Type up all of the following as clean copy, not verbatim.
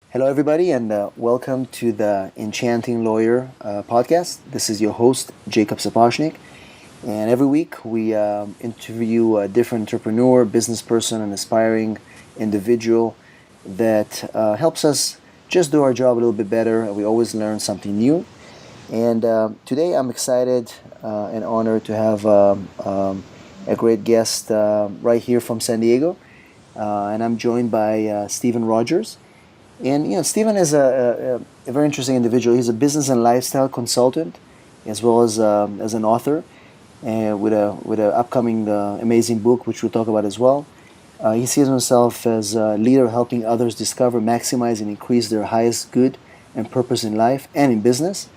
Hello, everybody, and welcome to the Enchanting Lawyer podcast. This is your host, Jacob Sapochnik, and every week we interview a different entrepreneur, business person, and aspiring individual that helps us just do our job a little bit better. We always learn something new. And today I'm excited and honored to have a great guest right here from San Diego. And I'm joined by Steve Rodgers. And Stephen is a very interesting individual. He's a business and lifestyle consultant, as well as an author, with a upcoming amazing book, which we'll talk about as well. He sees himself as a leader helping others discover, maximize, and increase their highest good and purpose in life and in business.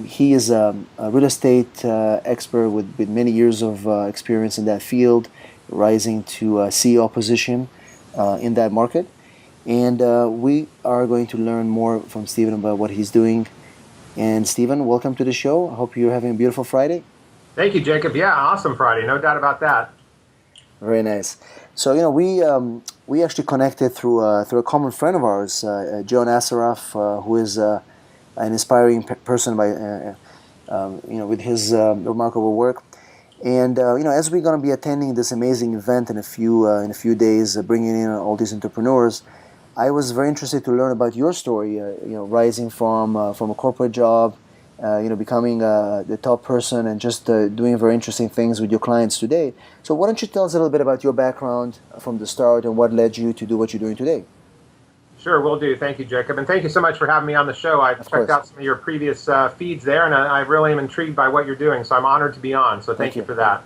He is a real estate expert with many years of experience in that field, rising to a CEO position in that market. And we are going to learn more from Stephen about what he's doing. And Stephen, welcome to the show. I hope you're having a beautiful Friday. Thank you, Jacob. Yeah, awesome Friday. No doubt about that. Very nice. So, we actually connected through a common friend of ours, John Asaraf, who is an inspiring person by, with his remarkable work. And as we're going to be attending this amazing event in a few days, bringing in all these entrepreneurs, I was very interested to learn about your story. Rising from a corporate job, becoming the top person, and just doing very interesting things with your clients today. So why don't you tell us a little bit about your background from the start and what led you to do what you're doing today? Sure, will do. Thank you, Jacob. And thank you so much for having me on the show. I've checked out some of your previous feeds there, and I really am intrigued by what you're doing. So I'm honored to be on. So thank you for that.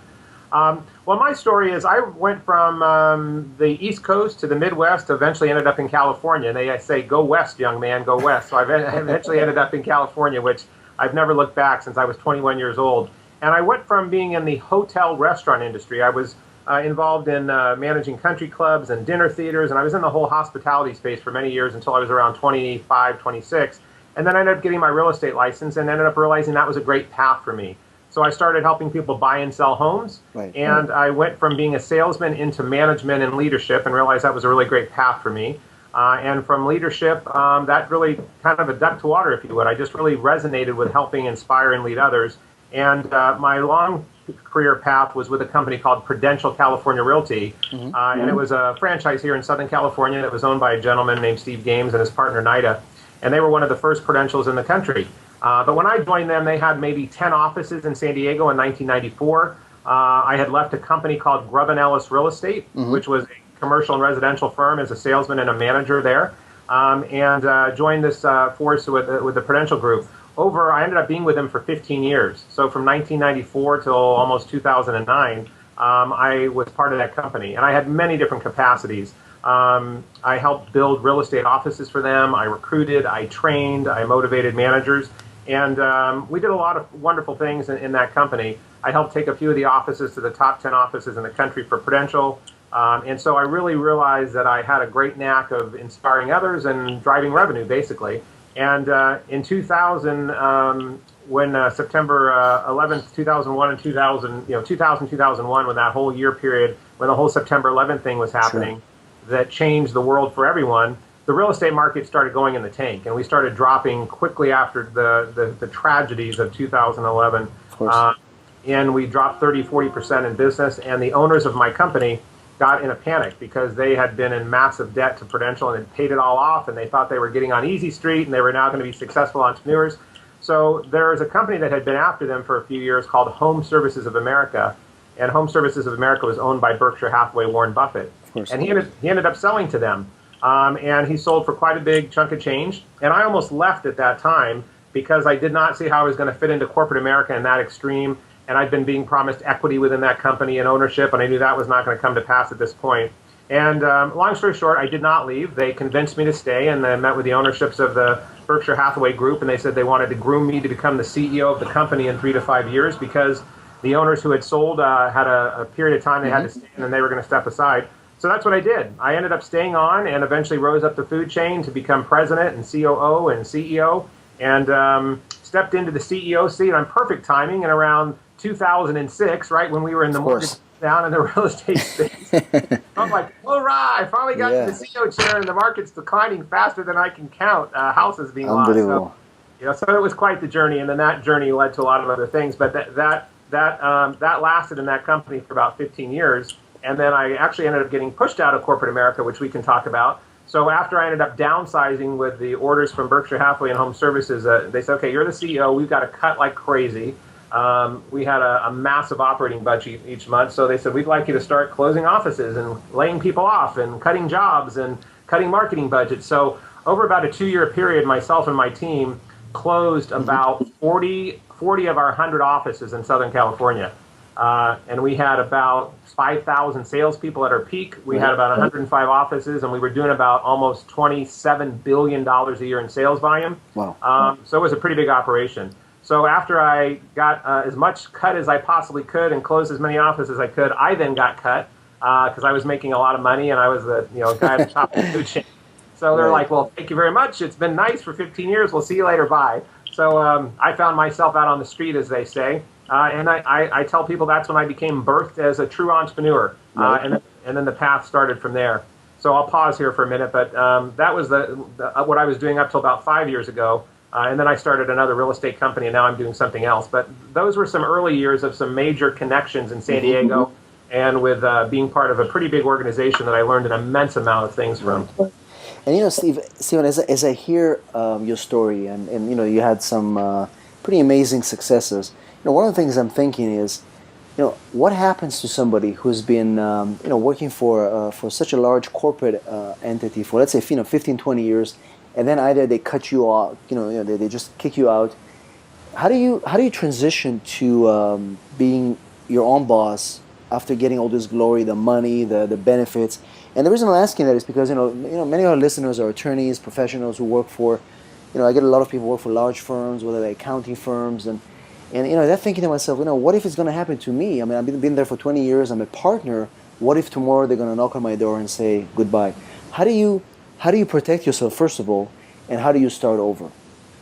Well, my story is I went from the East Coast to the Midwest, eventually ended up in California. And they say, go west, young man, go west. So I eventually ended up in California, which I've never looked back since I was 21 years old. And I went from being in the hotel restaurant industry. I was involved in managing country clubs and dinner theaters, and I was in the whole hospitality space for many years until I was around 25, 26. And then I ended up getting my real estate license and ended up realizing that was a great path for me. So I started helping people buy and sell homes, and I went from being a salesman into management and leadership and realized that was a really great path for me. And from leadership, that really kind of a duck to water, if you would. I just really resonated with helping inspire and lead others. And my long career path was with a company called Prudential California Realty. And it was a franchise here in Southern California that was owned by a gentleman named Steve Games and his partner, Nida. And they were one of the first Prudentials in the country. But when I joined them, they had maybe 10 offices in San Diego in 1994. I had left a company called Grubb & Ellis Real Estate, which was a commercial and residential firm, as a salesman and a manager there, and joined this force with the Prudential Group. I ended up being with them for 15 years. So from 1994 till almost 2009, I was part of that company. And I had many different capacities. I helped build real estate offices for them. I recruited, I trained, I motivated managers. And we did a lot of wonderful things in that company. I helped take a few of the offices to the top 10 offices in the country for Prudential. And so I really realized that I had a great knack of inspiring others and driving revenue, basically. And in 2000, when September 11th, 2001 and 2001, when that whole year period, when the whole September 11th thing was happening, that changed the world for everyone, the real estate market started going in the tank, and we started dropping quickly after the tragedies of 2011. And we dropped 30-40% in business, and the owners of my company got in a panic because they had been in massive debt to Prudential and had paid it all off, and they thought they were getting on easy street and they were now going to be successful entrepreneurs. So there was a company that had been after them for a few years called Home Services of America, and Home Services of America was owned by Berkshire Hathaway, Warren Buffett. And he ended up selling to them. And he sold for quite a big chunk of change. And I almost left at that time because I did not see how I was going to fit into corporate America in that extreme. And I'd been being promised equity within that company and ownership, and I knew that was not going to come to pass at this point. And long story short, I did not leave. They convinced me to stay, and then met with the ownerships of the Berkshire Hathaway Group, and they said they wanted to groom me to become the CEO of the company in 3 to 5 years because the owners who had sold had a period of time they had to stay, and then they were going to step aside. So that's what I did. I ended up staying on and eventually rose up the food chain to become president and COO and CEO, and stepped into the CEO seat on perfect timing in around 2006, right when we were in the mortgage down in the real estate space. I'm like, hurrah, I finally got to the CEO chair and the market's declining faster than I can count, houses being lost. Unbelievable. So it was quite the journey, and then that journey led to a lot of other things. But that lasted in that company for about 15 years, and then I actually ended up getting pushed out of corporate America, which we can talk about. So after I ended up downsizing with the orders from Berkshire Hathaway and Home Services, they said, okay, you're the CEO, we've got to cut like crazy. We had a massive operating budget each month, so they said, we'd like you to start closing offices and laying people off and cutting jobs and cutting marketing budgets. So over about a 2-year period, myself and my team closed about 40 of our 100 offices in Southern California. And we had about 5,000 salespeople at our peak. We had about 105 offices, and we were doing about almost $27 billion a year in sales volume. Wow. So it was a pretty big operation. So after I got as much cut as I possibly could and closed as many offices as I could, I then got cut because I was making a lot of money and I was the guy at the top of the food chain. So they're like, well, thank you very much. It's been nice for 15 years. We'll see you later. Bye. So I found myself out on the street, as they say. And I tell people that's when I became birthed as a true entrepreneur. And then the path started from there. So I'll pause here for a minute. But that was what I was doing up till about 5 years ago. And then I started another real estate company, and now I'm doing something else. But those were some early years of some major connections in San Diego, and with being part of a pretty big organization that I learned an immense amount of things from. And Steven, as I hear your story, and you had some pretty amazing successes. One of the things I'm thinking is, what happens to somebody who's been working for such a large corporate entity for, let's say, 15, 20 years, and then either they cut you off, they just kick you out. How do you transition to being your own boss after getting all this glory, the money, the benefits? And the reason I'm asking that is because many of our listeners are attorneys, professionals who work for, I get a lot of people who work for large firms, whether they're accounting firms, and they're thinking to myself, what if it's going to happen to me? I mean, I've been there for 20 years. I'm a partner. What if tomorrow they're going to knock on my door and say goodbye? How do you protect yourself, first of all, and how do you start over?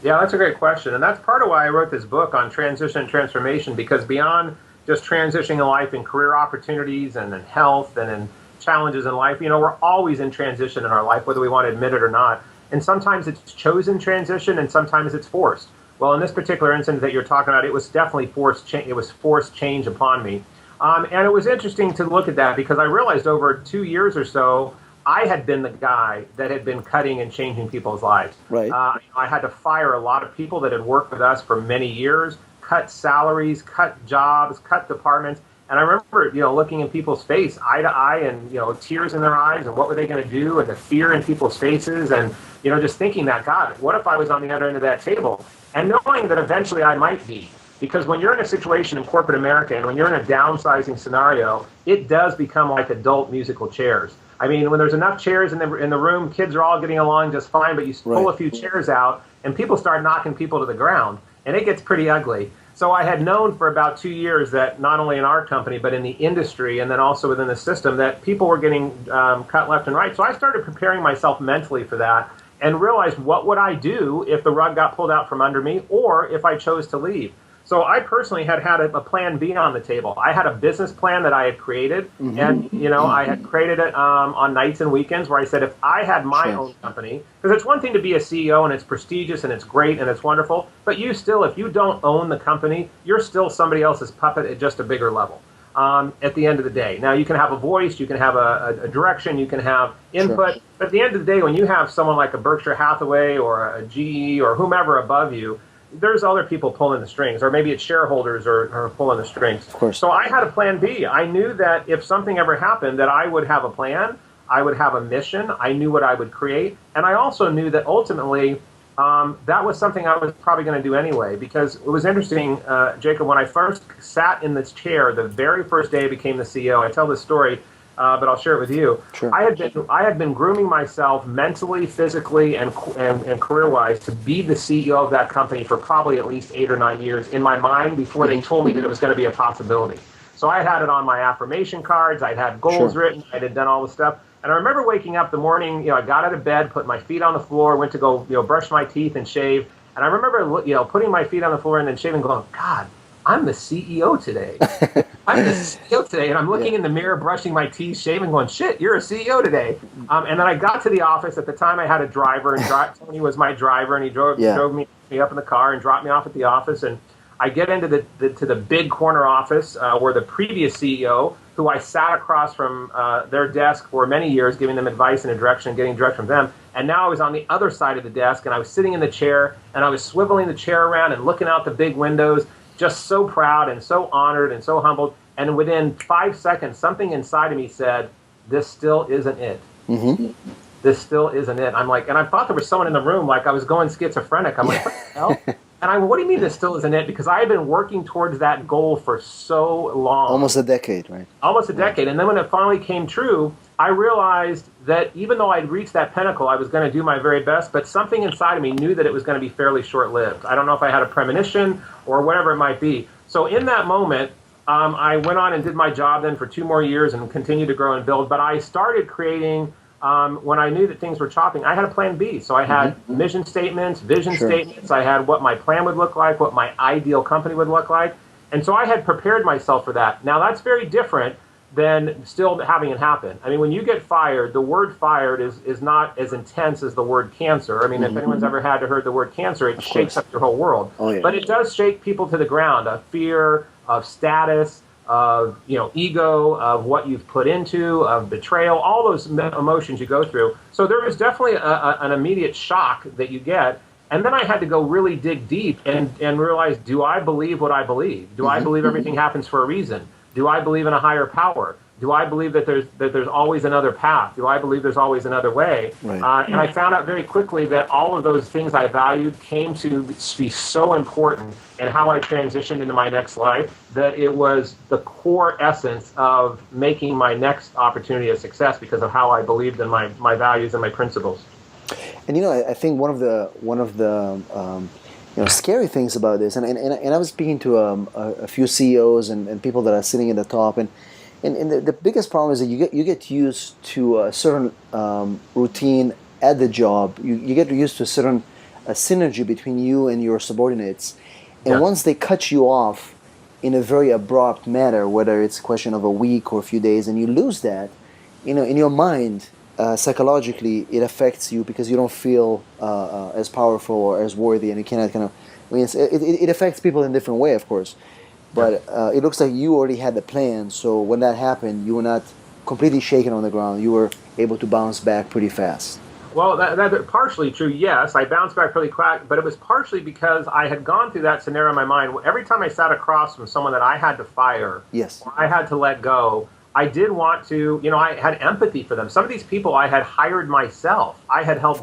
Yeah, that's a great question. And that's part of why I wrote this book on transition and transformation, because beyond just transitioning in life and career opportunities and in health and in challenges in life, we're always in transition in our life, whether we want to admit it or not. And sometimes it's chosen transition and sometimes it's forced. Well, in this particular incident that you're talking about, it was definitely forced change upon me. And it was interesting to look at that because I realized over 2 years or so, I had been the guy that had been cutting and changing people's lives. Right. I had to fire a lot of people that had worked with us for many years, cut salaries, cut jobs, cut departments. And I remember, looking in people's face, eye to eye, and, tears in their eyes, and what were they going to do, and the fear in people's faces, and, just thinking that, God, what if I was on the other end of that table? And knowing that eventually I might be. Because when you're in a situation in corporate America, and when you're in a downsizing scenario, it does become like adult musical chairs. I mean, when there's enough chairs in the room, kids are all getting along just fine, but you pull a few chairs out, and people start knocking people to the ground, and it gets pretty ugly. So I had known for about 2 years that not only in our company, but in the industry, and then also within the system, that people were getting cut left and right. So I started preparing myself mentally for that, and realized what would I do if the rug got pulled out from under me, or if I chose to leave. So I personally had a plan B on the table. I had a business plan that I had created, and I had created it on nights and weekends where I said if I had my own company, because it's one thing to be a CEO and it's prestigious and it's great and it's wonderful, but if you don't own the company, you're still somebody else's puppet at just a bigger level. At the end of the day. Now, you can have a voice, you can have a direction, you can have input, but at the end of the day, when you have someone like a Berkshire Hathaway or a GE or whomever above you, there's other people pulling the strings, or maybe it's shareholders are pulling the strings. Of course. So I had a plan B. I knew that if something ever happened, that I would have a plan, I would have a mission, I knew what I would create, and I also knew that ultimately that was something I was probably going to do anyway, because it was interesting, Jacob, when I first sat in this chair, the very first day I became the CEO, I tell this story, but I'll share it with you. Sure. I had been grooming myself mentally, physically, and career-wise to be the CEO of that company for probably at least 8 or 9 years in my mind before they told me that it was going to be a possibility. So I had it on my affirmation cards. I'd had goals written. I had done all the stuff. And I remember waking up the morning, I got out of bed, put my feet on the floor, went to go, brush my teeth and shave. And I remember, putting my feet on the floor and then shaving, going, God, I'm the CEO today. I'm the CEO today. And I'm looking in the mirror, brushing my teeth, shaving, going, shit, you're a CEO today. And then I got to the office. At the time, I had a driver, and Tony was my driver, and he drove me up in the car and dropped me off at the office. And I get into the big corner office where the previous CEO, who I sat across from their desk for many years, giving them advice and direction, getting direction from them. And now I was on the other side of the desk, and I was sitting in the chair, and I was swiveling the chair around and looking out the big windows, just so proud and so honored and so humbled. And within 5 seconds, something inside of me said, this still isn't it. Mm-hmm. This still isn't it. I'm like, and I thought there was someone in the room, like I was going schizophrenic. I'm like, what the hell? And I went, what do you mean this still isn't it? Because I had been working towards that goal for so long. Almost a decade, right? Almost a decade. And then when it finally came true, I realized that even though I'd reached that pinnacle, I was going to do my very best, but something inside of me knew that it was going to be fairly short-lived. I don't know if I had a premonition or whatever it might be. So in that moment, I went on and did my job then for 2 more years and continued to grow and build. But I started creating, when I knew that things were chopping, I had a plan B. So I had mission statements, vision statements. I had what my plan would look like, what my ideal company would look like. And so I had prepared myself for that. Now, that's very different than still having it happen. I mean, when you get fired, the word fired is not as intense as the word cancer. I mean, if anyone's ever had to heard the word cancer, it shakes up your whole world. Oh, yeah. But it does shake people to the ground, of fear, of status, of ego, of what you've put into, of betrayal, all those emotions you go through. So there was definitely an immediate shock that you get. And then I had to go really dig deep and realize, do I believe what I believe? Do I believe everything happens for a reason? Do I believe in a higher power? Do I believe that there's always another path? Do I believe there's always another way? Right. And I found out very quickly that all of those things I valued came to be so important in how I transitioned into my next life that it was the core essence of making my next opportunity a success because of how I believed in my values and my principles. And I think one of the scary things about this, and I was speaking to a few CEOs and people that are sitting at the top, and the biggest problem is that you get used to a certain routine at the job. You get used to a certain synergy between you and your subordinates, and once they cut you off in a very abrupt manner, whether it's a question of a week or a few days, and you lose that, in your mind. Psychologically, it affects you because you don't feel as powerful or as worthy, and you cannot it affects people in a different way, of course. But it looks like you already had the plan, so when that happened, you were not completely shaken on the ground. You were able to bounce back pretty fast. Well, that's partially true, yes. I bounced back pretty quick, but it was partially because I had gone through that scenario in my mind. Every time I sat across from someone that I had to fire, or I had to let go, I did want to, I had empathy for them. Some of these people I had hired myself. I had helped,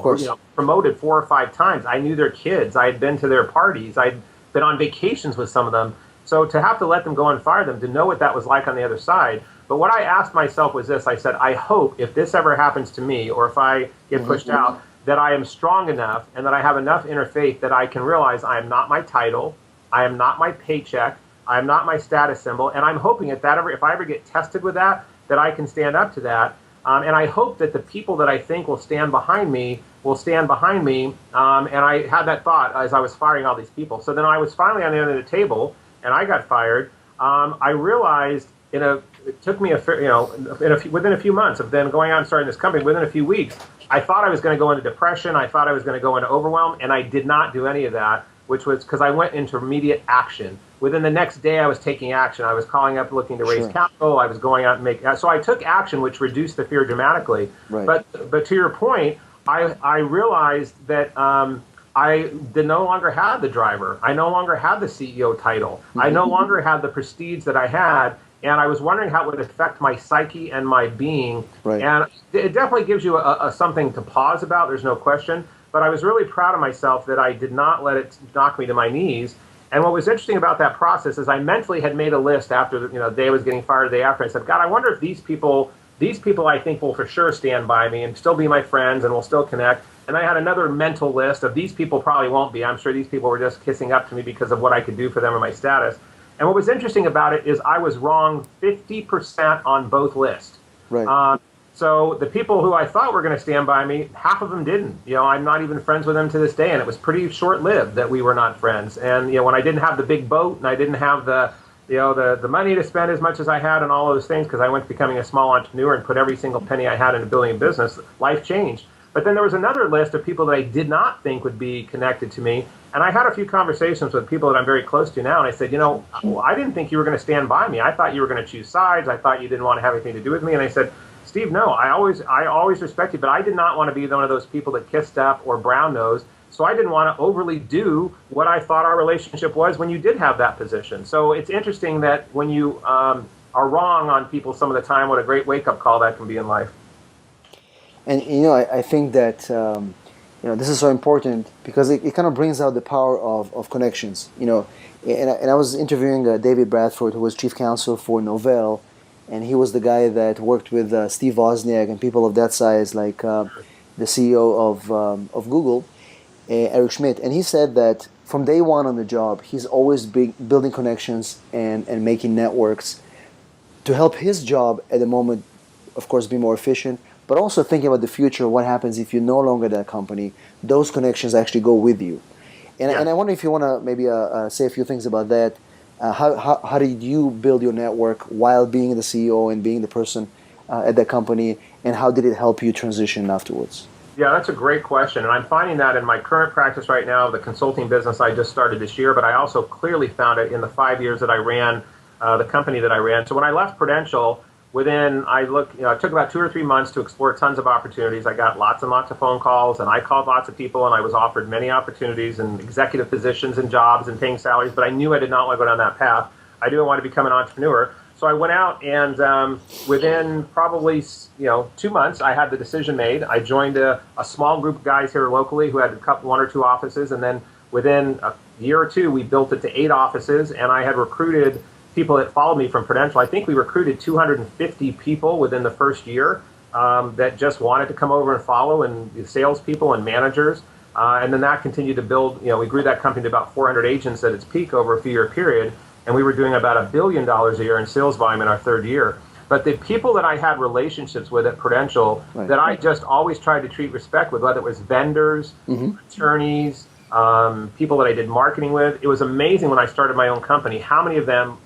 promoted 4 or 5 times. I knew their kids. I had been to their parties. I'd been on vacations with some of them. So to have to let them go and fire them, to know what that was like on the other side. But what I asked myself was this. I said, I hope if this ever happens to me, or if I get pushed out, that I am strong enough and that I have enough inner faith that I can realize I am not my title. I am not my paycheck. I'm not my status symbol, and I'm hoping if I ever get tested with that I can stand up to that. And I hope that the people that I think will stand behind me will stand behind me. And I had that thought as I was firing all these people. So then I was finally on the end of the table, and I got fired. I realized it took me within a few months of then going out and starting this company. Within a few weeks, I thought I was going to go into depression. I thought I was going to go into overwhelm, and I did not do any of that, which was because I went into immediate action. Within the next day, I was taking action. I was calling up looking to raise capital. I was going out and so I took action, which reduced the fear dramatically. Right. But to your point, I realized that I no longer had the driver. I no longer had the CEO title. I no longer had the prestige that I had. And I was wondering how it would affect my psyche and my being. Right. And it definitely gives you something to pause about. There's no question. But I was really proud of myself that I did not let it knock me to my knees. And what was interesting about that process is I mentally had made a list after the day I was getting fired, the day after. I said, God, I wonder if these people I think will for sure stand by me and still be my friends and will still connect. And I had another mental list of these people probably won't be. I'm sure these people were just kissing up to me because of what I could do for them or my status. And what was interesting about it is I was wrong 50% on both lists. Right. So the people who I thought were going to stand by me, half of them didn't. I'm not even friends with them to this day, and it was pretty short-lived that we were not friends. And when I didn't have the big boat and I didn't have the money to spend as much as I had and all those things, because I went to becoming a small entrepreneur and put every single penny I had into building a business, life changed. But then there was another list of people that I did not think would be connected to me. And I had a few conversations with people that I'm very close to now. And I said, I didn't think you were going to stand by me. I thought you were going to choose sides. I thought you didn't want to have anything to do with me. And I said, Steve, no, I always respect you, but I did not want to be one of those people that kissed up or brown nosed. So I didn't want to overly do what I thought our relationship was when you did have that position. So it's interesting that when you are wrong on people some of the time, what a great wake-up call that can be in life. And I think that this is so important because it kind of brings out the power of connections. And I was interviewing David Bradford, who was chief counsel for Novell, and he was the guy that worked with Steve Wozniak and people of that size, like the CEO of Google, Eric Schmidt. And he said that from day one on the job, he's always building connections and making networks to help his job at the moment, of course, be more efficient, but also thinking about the future, what happens if you're no longer at that company. Those connections actually go with you. And I wonder if you want to maybe say a few things about that. How did you build your network while being the CEO and being the person at that company, and how did it help you transition afterwards? Yeah, that's a great question. And I'm finding that in my current practice right now, the consulting business I just started this year, but I also clearly found it in the 5 years that I ran the company that I ran. So when I left Prudential, it took about 2 or 3 months to explore tons of opportunities. I got lots and lots of phone calls, and I called lots of people, and I was offered many opportunities and executive positions and jobs and paying salaries, but I knew I did not want to go down that path. I knew I wanted to become an entrepreneur. So I went out, and within probably 2 months, I had the decision made. I joined a small group of guys here locally who had 1 or 2 offices, and then within a year or two, we built it to 8 offices, and I had recruited people that followed me from Prudential. I think we recruited 250 people within the first year that just wanted to come over and follow, and salespeople and managers. And then that continued to build. We grew that company to about 400 agents at its peak over a few-year period, and we were doing about $1 billion a year in sales volume in our 3rd year. But the people that I had relationships with at Prudential that I just always tried to treat respect with, whether it was vendors, attorneys, people that I did marketing with, it was amazing when I started my own company how many of them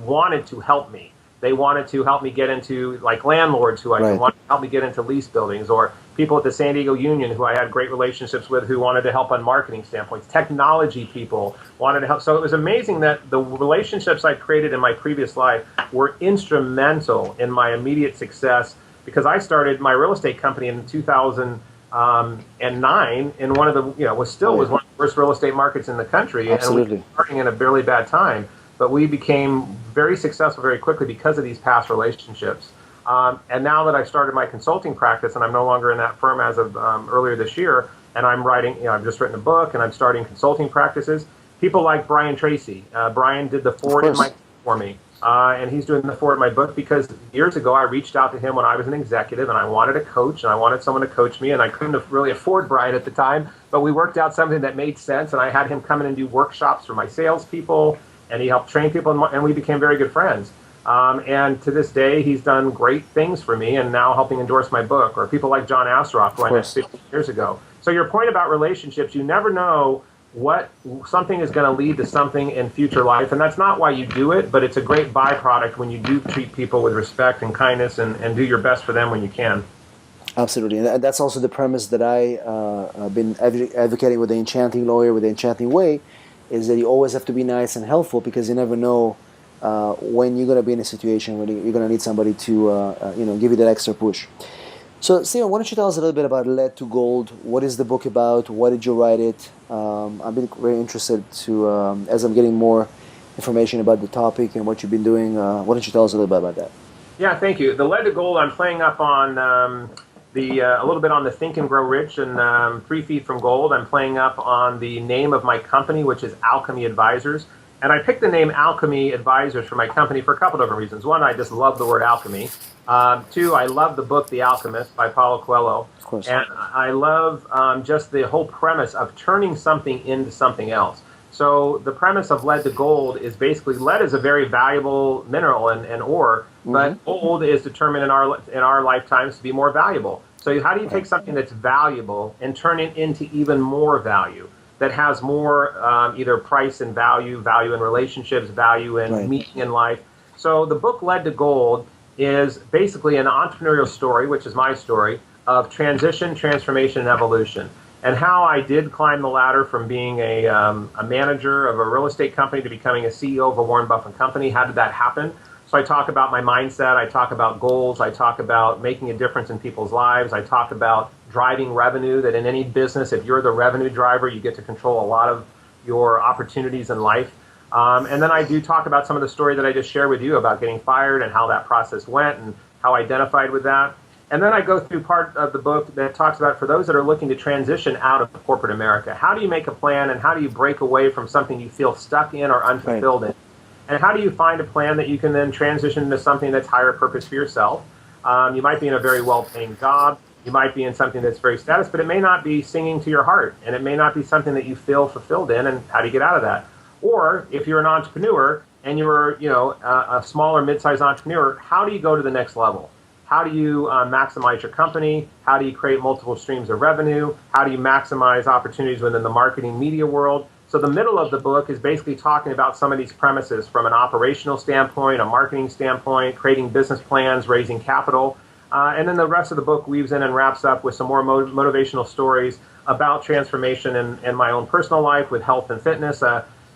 wanted to help me. They wanted to help me get into, like, landlords who wanted to help me get into lease buildings, or people at the San Diego Union who I had great relationships with who wanted to help on marketing standpoints. Technology people wanted to help. So it was amazing that the relationships I created in my previous life were instrumental in my immediate success, because I started my real estate company in 2009 in one of the, was one of the worst real estate markets in the country. Absolutely. And we were starting in a really bad time. But we became very successful very quickly because of these past relationships. And now that I've started my consulting practice, and I'm no longer in that firm as of earlier this year, and I'm writing, I've just written a book, and I'm starting consulting practices. People like Brian Tracy. Brian did the forward in my book for me, and he's doing the forward in my book because years ago I reached out to him when I was an executive, and I wanted a coach, and I wanted someone to coach me, and I couldn't really afford Brian at the time, but we worked out something that made sense, and I had him come in and do workshops for my salespeople, and he helped train people, and we became very good friends. And to this day, he's done great things for me, and now helping endorse my book, or people like John Asroff, who I met 15 years ago. So your point about relationships, you never know what something is going to lead to something in future life, and that's not why you do it, but it's a great byproduct when you do treat people with respect and kindness and do your best for them when you can. Absolutely, and that's also the premise that I've been advocating with the Enchanting Lawyer, with the Enchanting Way, is that you always have to be nice and helpful, because you never know when you're going to be in a situation where you're going to need somebody to give you that extra push. So, Steven, why don't you tell us a little bit about Lead to Gold? What is the book about? Why did you write it? I've been very interested to, as I'm getting more information about the topic and what you've been doing, why don't you tell us a little bit about that? Yeah, thank you. The Lead to Gold, I'm playing up on a little bit on the Think and Grow Rich and 3 Feet from Gold. I'm playing up on the name of my company, which is Alchemy Advisors. And I picked the name Alchemy Advisors for my company for a couple different reasons. One, I just love the word alchemy. 2, I love the book The Alchemist by Paulo Coelho. Of course. And I love just the whole premise of turning something into something else. So the premise of lead to gold is basically lead is a very valuable mineral and ore, but gold is determined in our lifetimes to be more valuable. So how do you take something that's valuable and turn it into even more value that has more either price and value, value in relationships, value in meaning in life? So the book Lead to Gold is basically an entrepreneurial story, which is my story, of transition, transformation, and evolution, and how I did climb the ladder from being a manager of a real estate company to becoming a CEO of a Warren Buffett company. How did that happen? So I talk about my mindset, I talk about goals, I talk about making a difference in people's lives, I talk about driving revenue, that in any business, if you're the revenue driver, you get to control a lot of your opportunities in life. And then I do talk about some of the story that I just shared with you about getting fired and how that process went and how I identified with that. And then I go through part of the book that talks about for those that are looking to transition out of corporate America, how do you make a plan and how do you break away from something you feel stuck in or unfulfilled in? And how do you find a plan that you can then transition into something that's higher purpose for yourself? You might be in a very well-paying job. You might be in something that's very status, but it may not be singing to your heart, and it may not be something that you feel fulfilled in, and how do you get out of that? Or if you're an entrepreneur and you're a small or mid-sized entrepreneur, how do you go to the next level? How do you maximize your company? How do you create multiple streams of revenue? How do you maximize opportunities within the marketing media world? So the middle of the book is basically talking about some of these premises from an operational standpoint, a marketing standpoint, creating business plans, raising capital. And then the rest of the book weaves in and wraps up with some more motivational stories about transformation in my own personal life with health and fitness.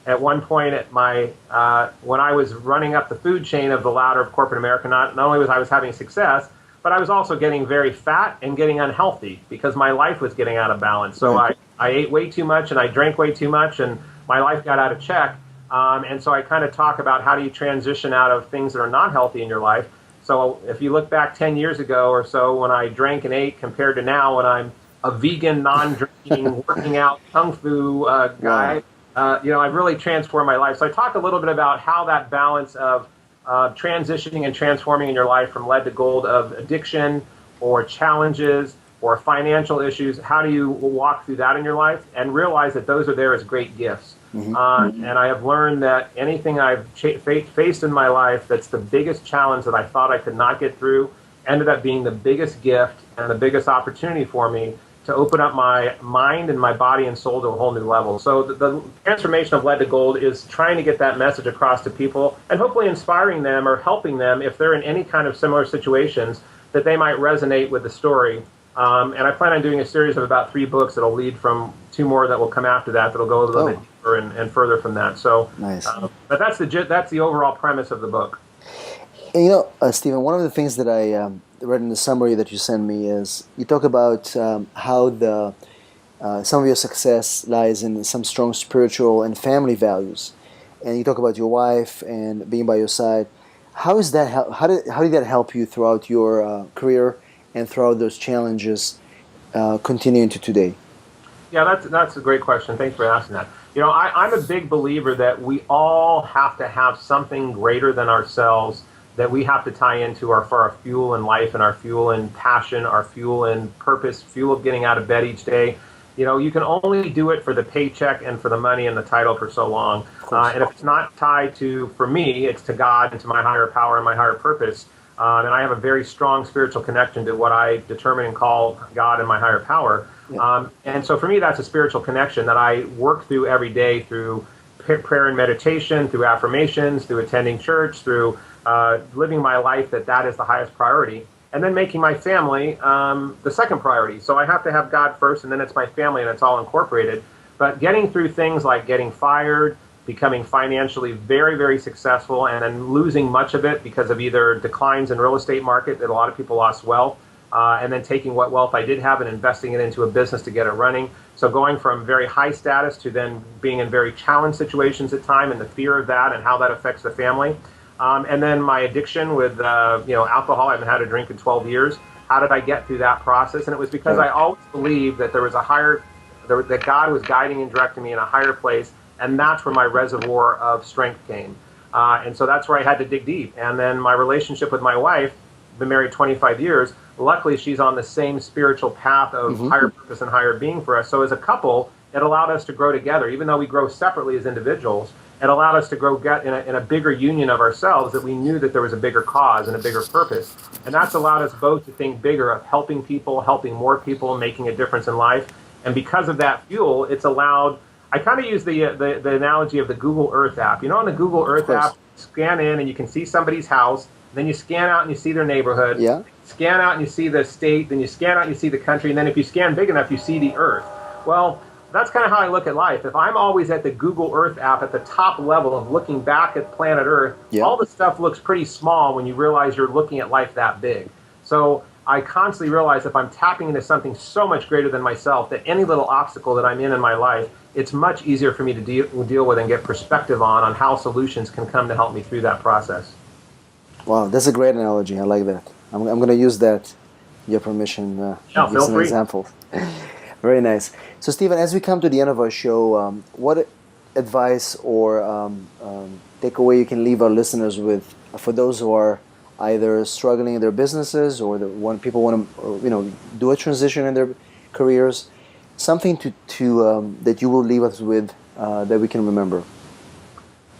At one point when I was running up the food chain of the ladder of corporate America, not only was I having success, but I was also getting very fat and getting unhealthy because my life was getting out of balance. So I ate way too much and I drank way too much and my life got out of check. And so I kind of talk about how do you transition out of things that are not healthy in your life. So if you look back 10 years ago or so when I drank and ate compared to now when I'm a vegan, non-drinking, working out, kung fu guy, I've really transformed my life. So I talk a little bit about how that balance of transitioning and transforming in your life from lead to gold of addiction or challenges or financial issues, how do you walk through that in your life and realize that those are there as great gifts. And I have learned that anything I've faced in my life that's the biggest challenge that I thought I could not get through ended up being the biggest gift and the biggest opportunity for me to open up my mind and my body and soul to a whole new level. So the transformation of lead to gold is trying to get that message across to people and hopefully inspiring them or helping them if they're in any kind of similar situations that they might resonate with the story. And I plan on doing a series of about 3 books that'll lead from 2 more that will come after that'll go a little bit deeper and further from that. So, nice. But that's the overall premise of the book. And Stephen, one of the things that I read in the summary that you sent me is you talk about how some of your success lies in some strong spiritual and family values, and you talk about your wife and being by your side. How is that? How did that help you throughout your career and throughout those challenges, continuing to today? Yeah, that's a great question. Thanks for asking that. I'm a big believer that we all have to have something greater than ourselves that we have to tie into for our fuel in life and our fuel in passion, our fuel in purpose, fuel of getting out of bed each day. You can only do it for the paycheck and for the money and the title for so long. And if it's not tied to, for me, it's to God and to my higher power and my higher purpose. And I have a very strong spiritual connection to what I determine and call God and my higher power. Yeah. And so for me, that's a spiritual connection that I work through every day through prayer and meditation, through affirmations, through attending church, through living my life that is the highest priority, and then making my family the second priority. So I have to have God first, and then it's my family, and it's all incorporated. But getting through things like getting fired, becoming financially very, very successful, and then losing much of it because of either declines in real estate market that a lot of people lost wealth, and then taking what wealth I did have and investing it into a business to get it running. So going from very high status to then being in very challenged situations at time and the fear of that and how that affects the family. And then my addiction with alcohol. I haven't had a drink in 12 years. How did I get through that process? And it was because I always believed that there was that God was guiding and directing me in a higher place, and that's where my reservoir of strength came. And so that's where I had to dig deep. And then my relationship with my wife, been married 25 years. Luckily, she's on the same spiritual path of higher purpose and higher being for us. So as a couple, it allowed us to grow together. Even though we grow separately as individuals, it allowed us to grow in a bigger union of ourselves, that we knew that there was a bigger cause and a bigger purpose. And that's allowed us both to think bigger of helping people, helping more people, making a difference in life. And because of that fuel, it's allowed, I kind of use the analogy of the Google Earth app. You know, on the Google Earth app, scan in and you can see somebody's house, then you scan out and you see their neighborhood, scan out and you see the state, then you scan out and you see the country, and then if you scan big enough, you see the Earth. Well, that's kind of how I look at life. If I'm always at the Google Earth app at the top level of looking back at planet Earth, all the stuff looks pretty small when you realize you're looking at life that big. So I constantly realize if I'm tapping into something so much greater than myself, that any little obstacle that I'm in my life, it's much easier for me to deal with and get perspective on how solutions can come to help me through that process. Wow, that's a great analogy. I like that. I'm going to use that, your permission, give some examples. Very nice. So, Stephen, as we come to the end of our show, what advice or takeaway you can leave our listeners with for those who are either struggling in their businesses or people want to, do a transition in their careers? Something to that you will leave us with that we can remember.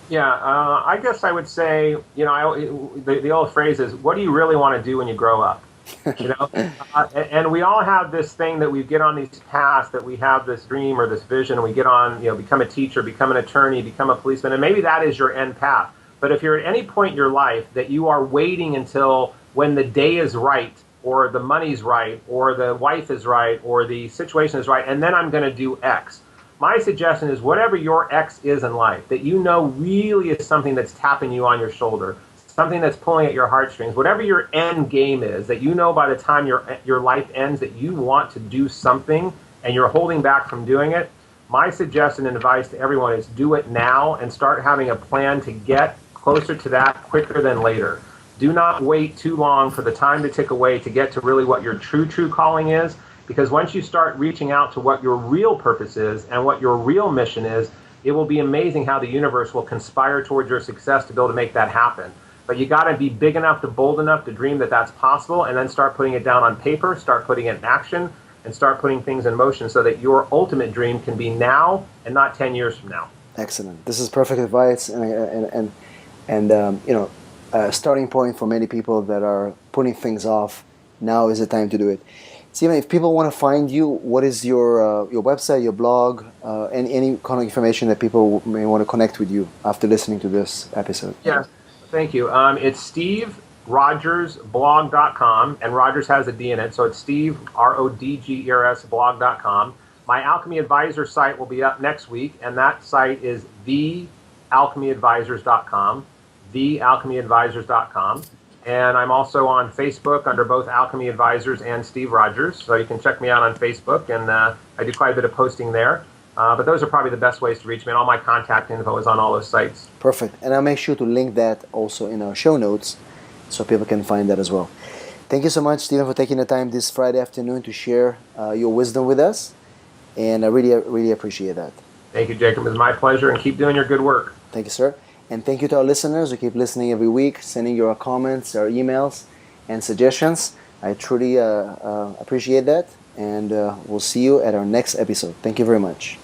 Yeah, I guess I would say, the old phrase is, what do you really want to do when you grow up? And we all have this thing that we get on these paths, that we have this dream or this vision, and we get on, become a teacher, become an attorney, become a policeman, and maybe that is your end path. But if you're at any point in your life that you are waiting until when the day is right, or the money's right, or the wife is right, or the situation is right, and then I'm going to do X. My suggestion is whatever your X is in life, that really is something that's tapping you on your shoulder, something that's pulling at your heartstrings, whatever your end game is, that by the time your life ends that you want to do something and you're holding back from doing it, my suggestion and advice to everyone is do it now and start having a plan to get closer to that quicker than later. Do not wait too long for the time to tick away to get to really what your true calling is, because once you start reaching out to what your real purpose is and what your real mission is, it will be amazing how the universe will conspire towards your success to be able to make that happen. But you got to be big enough, bold enough to dream that that's possible, and then start putting it down on paper, start putting it in action, and start putting things in motion so that your ultimate dream can be now and not 10 years from now. Excellent. This is perfect advice, and a starting point for many people that are putting things off. Now is the time to do it. Stephen, if people want to find you, what is your website, your blog, and any kind of information that people may want to connect with you after listening to this episode? Yeah, thank you. It's SteveRodgersblog.com, and Rodgers has a D in it, so it's Steve, Rodgers blog.com. My Alchemy Advisor site will be up next week, and that site is thealchemyadvisors.com, thealchemyadvisors.com. And I'm also on Facebook under both Alchemy Advisors and Steve Rodgers. So you can check me out on Facebook, and I do quite a bit of posting there. But those are probably the best ways to reach me. And all my contact info is on all those sites. Perfect. And I'll make sure to link that also in our show notes so people can find that as well. Thank you so much, Stephen, for taking the time this Friday afternoon to share your wisdom with us. And I really appreciate that. Thank you, Jacob. It was my pleasure, and keep doing your good work. Thank you, sir. And thank you to our listeners who keep listening every week, sending your comments, or emails, and suggestions. I truly appreciate that. And we'll see you at our next episode. Thank you very much.